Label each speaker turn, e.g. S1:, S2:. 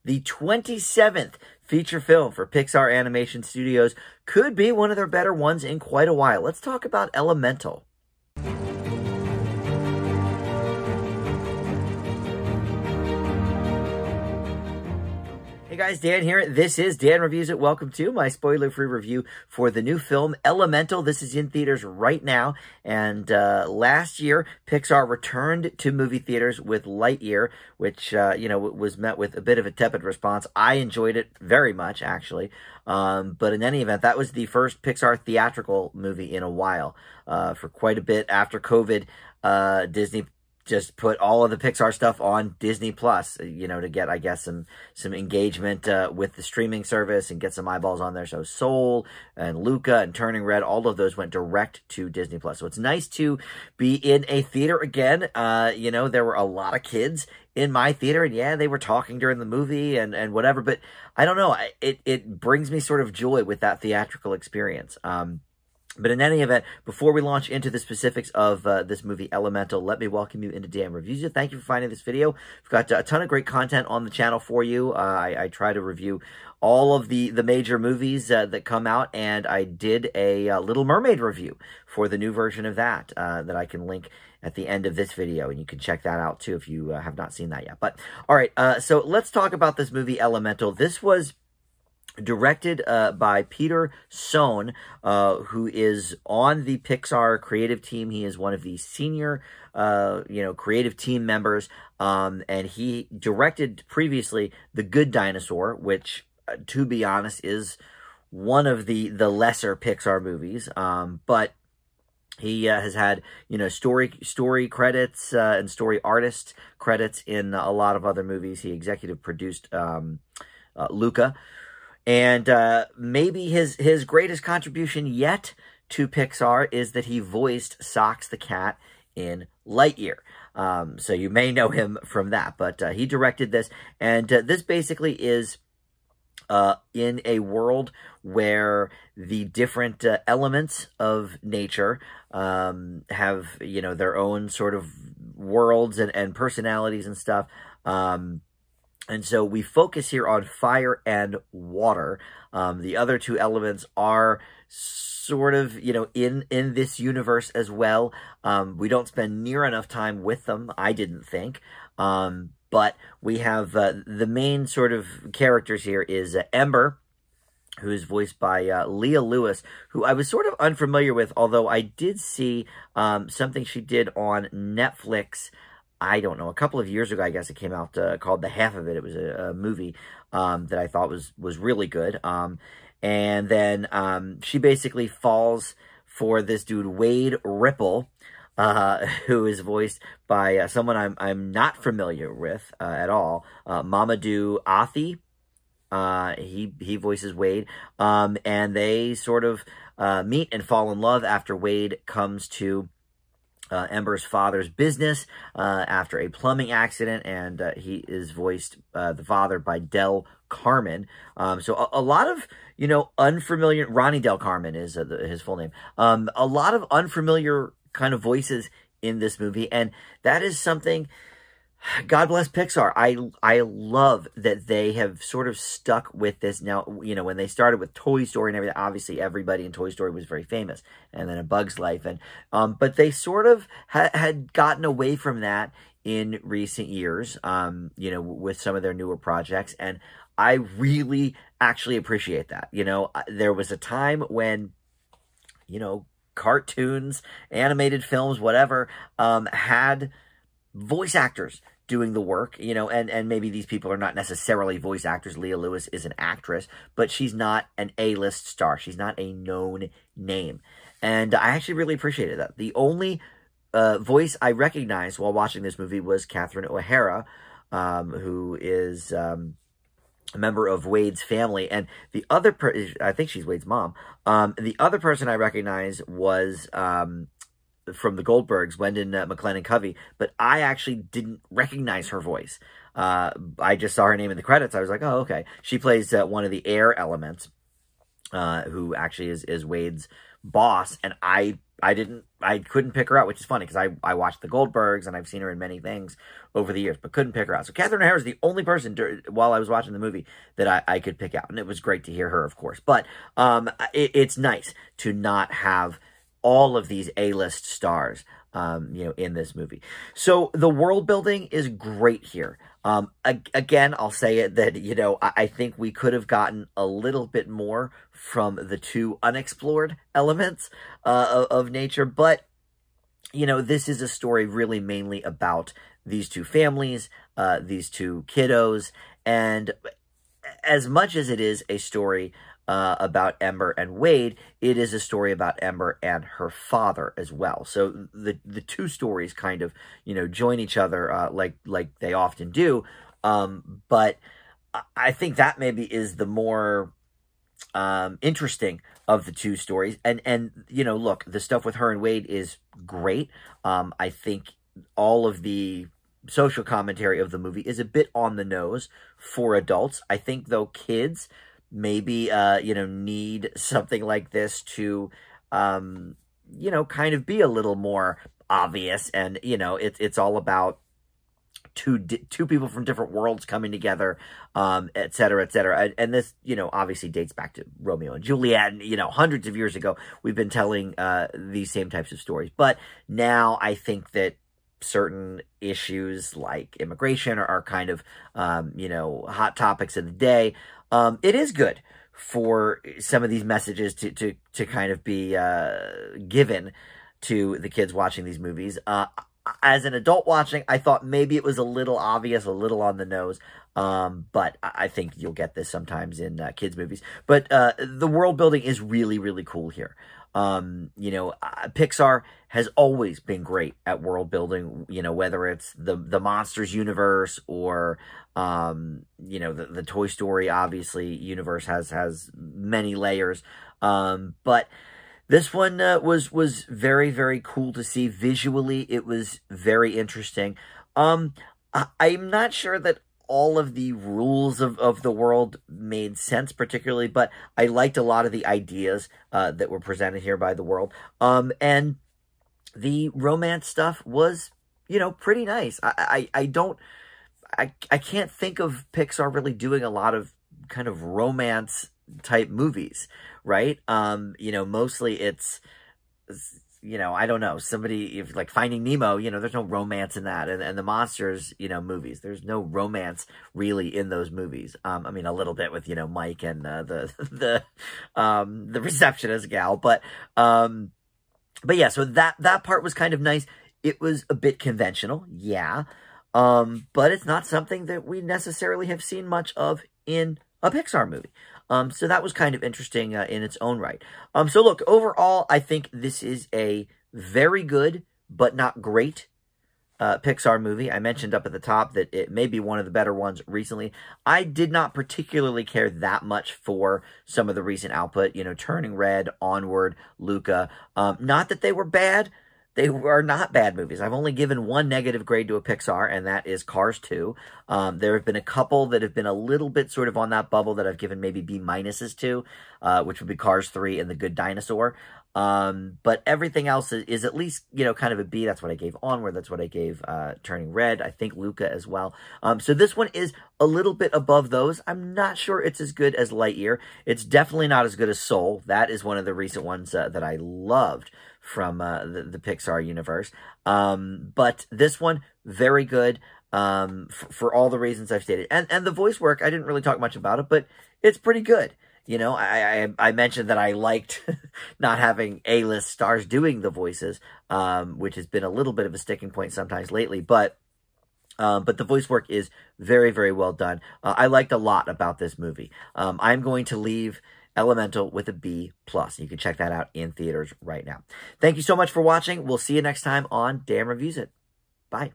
S1: the 27th feature film for Pixar Animation Studios. Could be one of their better ones in quite a while. Let's talk about Elemental. Hey guys, Dan here. This is Dan Reviews It. Welcome to my spoiler-free review for the new film Elemental. This is in theaters right now, and last year Pixar returned to movie theaters with Lightyear, which was met with a bit of a tepid response. I enjoyed it very much, actually, but in any event, that was the first Pixar theatrical movie in a while. For quite a bit after COVID, Disney just put all of the Pixar stuff on Disney Plus, to get, I guess, some engagement with the streaming service and get some eyeballs on there. So Soul and Luca and Turning Red, all of those went direct to Disney Plus. So it's nice to be in a theater again. There were a lot of kids in my theater, and yeah, they were talking during the movie and whatever, but I don't know. It brings me sort of joy with that theatrical experience. But in any event, before we launch into the specifics of this movie, Elemental, let me welcome you into Dan Reviews It. Thank you for finding this video. We've got a ton of great content on the channel for you. I try to review all of the major movies that come out, and I did a Little Mermaid review for the new version of that that I can link at the end of this video, and you can check that out too if you have not seen that yet. But all right, so let's talk about this movie, Elemental. This was directed by Peter Sohn, who is on the Pixar creative team. He is one of the senior, creative team members, and he directed previously The Good Dinosaur, which, to be honest, is one of the lesser Pixar movies, but he has had, story credits and story artist credits in a lot of other movies. He executive produced Luca. And maybe his greatest contribution yet to Pixar is that he voiced Socks the cat in Lightyear. So you may know him from that, but he directed this. And this basically is in a world where the different elements of nature have, their own sort of worlds and personalities and stuff. And so we focus here on fire and water. The other two elements are sort of, in this universe as well. We don't spend near enough time with them, I didn't think. But we have the main sort of characters here is Ember, who is voiced by Leah Lewis, who I was sort of unfamiliar with, although I did see something she did on Netflix, I don't know, a couple of years ago, I guess it came out, called The Half of It. It was a movie that I thought was really good. And then she basically falls for this dude, Wade Ripple, who is voiced by someone I'm not familiar with at all, Mamadou Athie. He voices Wade, and they sort of meet and fall in love after Wade comes to Ember's father's business after a plumbing accident, and he is voiced, the father, by Del Carmen. So a lot of, unfamiliar, Ronnie Del Carmen is his full name. A lot of unfamiliar kind of voices in this movie, and that is something, God bless Pixar. I love that they have sort of stuck with this. Now, when they started with Toy Story and everything, obviously everybody in Toy Story was very famous, and then A Bug's Life, and but they sort of had gotten away from that in recent years, with some of their newer projects, and I really actually appreciate that. There was a time when, cartoons, animated films, whatever, had voice actors doing the work, and maybe these people are not necessarily voice actors. Leah Lewis is an actress, but she's not an A-list star. She's not a known name. And I actually really appreciated that. The only voice I recognized while watching this movie was Catherine O'Hara, who is a member of Wade's family. And the other I think she's Wade's mom. The other person I recognize was from the Goldbergs, Wendon McLennan-Covey, but I actually didn't recognize her voice. I just saw her name in the credits. I was like, oh, okay. She plays one of the air elements, who actually is Wade's boss, and I I couldn't pick her out, which is funny because I watched the Goldbergs and I've seen her in many things over the years, but couldn't pick her out. So Catherine O'Hara is the only person while I was watching the movie that I could pick out, and it was great to hear her, of course. But it's nice to not have all of these A-list stars, in this movie. So the world building is great here. Again, I'll say it that, I think we could have gotten a little bit more from the two unexplored elements of nature. But, this is a story really mainly about these two families, these two kiddos. And as much as it is a story about Ember and Wade, it is a story about Ember and her father as well. So the two stories kind of, join each other like they often do. But I think that maybe is the more interesting of the two stories. And look, the stuff with her and Wade is great. I think all of the social commentary of the movie is a bit on the nose for adults. I think, though, kids maybe, need something like this to, kind of be a little more obvious. And, it's all about two people from different worlds coming together, et cetera, et cetera. And this, obviously dates back to Romeo and Juliet. And, hundreds of years ago, we've been telling these same types of stories. But now I think that certain issues like immigration are kind of, hot topics of the day. It is good for some of these messages to kind of be given to the kids watching these movies. As an adult watching, I thought maybe it was a little obvious, a little on the nose. But I think you'll get this sometimes in kids' movies. But the world building is really, really cool here. Pixar has always been great at world building, whether it's the Monsters universe or, the Toy Story, obviously, universe has many layers. But this one was very, very cool to see. Visually, it was very interesting. I'm not sure that all of the rules of the world made sense particularly, but I liked a lot of the ideas that were presented here by the world. And the romance stuff was, pretty nice. I can't think of Pixar really doing a lot of kind of romance type movies, right? Mostly it's, I don't know, if like Finding Nemo, there's no romance in that. And the Monsters, movies, there's no romance really in those movies. A little bit with, Mike and the receptionist gal, but yeah, so that part was kind of nice. It was a bit conventional, yeah. But it's not something that we necessarily have seen much of in a Pixar movie. So that was kind of interesting in its own right. So look, overall, I think this is a very good, but not great Pixar movie. I mentioned up at the top that it may be one of the better ones recently. I did not particularly care that much for some of the recent output, Turning Red, Onward, Luca. Not that they were bad. They are not bad movies. I've only given one negative grade to a Pixar, and that is Cars 2. There have been a couple that have been a little bit sort of on that bubble that I've given maybe B minuses to, which would be Cars 3 and The Good Dinosaur. But everything else is at least, kind of a B. That's what I gave Onward. That's what I gave Turning Red. I think Luca as well. So this one is a little bit above those. I'm not sure it's as good as Lightyear. It's definitely not as good as Soul. That is one of the recent ones that I loved from the Pixar universe. But this one, very good for all the reasons I've stated. And the voice work, I didn't really talk much about it, but it's pretty good. I mentioned that I liked not having A-list stars doing the voices, which has been a little bit of a sticking point sometimes lately, but the voice work is very, very well done. I liked a lot about this movie. I'm going to leave Elemental with a B+. You can check that out in theaters right now. Thank you so much for watching. We'll see you next time on Dan Reviews It. Bye.